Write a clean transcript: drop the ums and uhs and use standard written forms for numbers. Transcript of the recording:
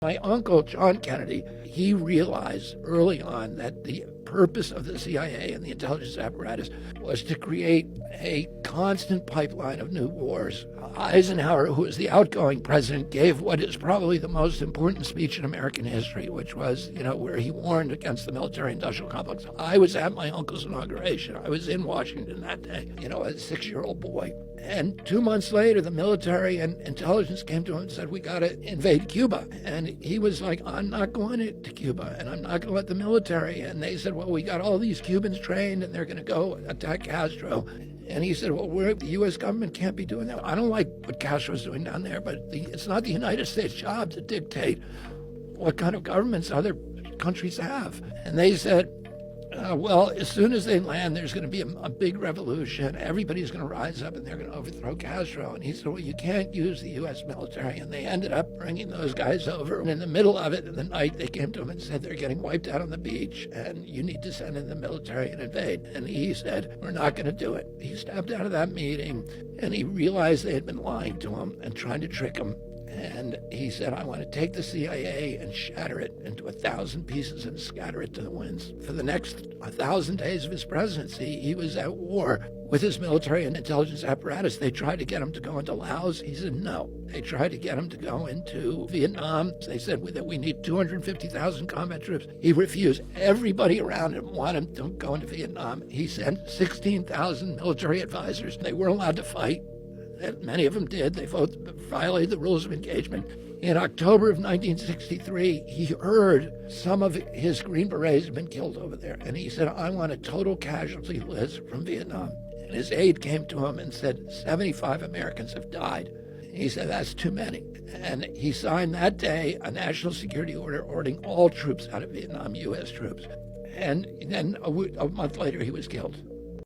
My uncle, John Kennedy, he realized early on that the purpose of the CIA and the intelligence apparatus was to create a constant pipeline of new wars. Eisenhower, who was the outgoing president, gave what is probably the most important speech in American history, which was, where he warned against the military-industrial complex. I was at my uncle's inauguration. I was in Washington that day, as a 6-year-old boy. And 2 months later, the military and intelligence came to him and said, we got to invade Cuba. And he was like, I'm not going to Cuba, and I'm not going to let the military. And they said, well, we got all these Cubans trained, and they're going to go attack Castro. And he said, well, the U.S. government can't be doing that. I don't like what Castro's doing down there, but it's not the United States' job to dictate what kind of governments other countries have. And they said, well, as soon as they land, there's going to be a big revolution. Everybody's going to rise up and they're going to overthrow Castro. And he said, well, you can't use the U.S. military. And they ended up bringing those guys over. And in the middle of it, in the night, they came to him and said, they're getting wiped out on the beach and you need to send in the military and invade. And he said, we're not going to do it. He stepped out of that meeting and he realized they had been lying to him and trying to trick him. And he said, I want to take the CIA and shatter it into 1,000 pieces and scatter it to the winds. For the next 1,000 days of his presidency, he was at war with his military and intelligence apparatus. They tried to get him to go into Laos. He said no. They tried to get him to go into Vietnam. They said that we need 250,000 combat troops. He refused. Everybody around him wanted him to go into Vietnam. He sent 16,000 military advisors. They weren't allowed to fight. Many of them did. They both violated the rules of engagement. In October of 1963, he heard some of his Green Berets had been killed over there. And he said, I want a total casualty list from Vietnam. And his aide came to him and said, 75 Americans have died. He said, that's too many. And he signed that day a national security order ordering all troops out of Vietnam, U.S. troops. And then a month later, he was killed.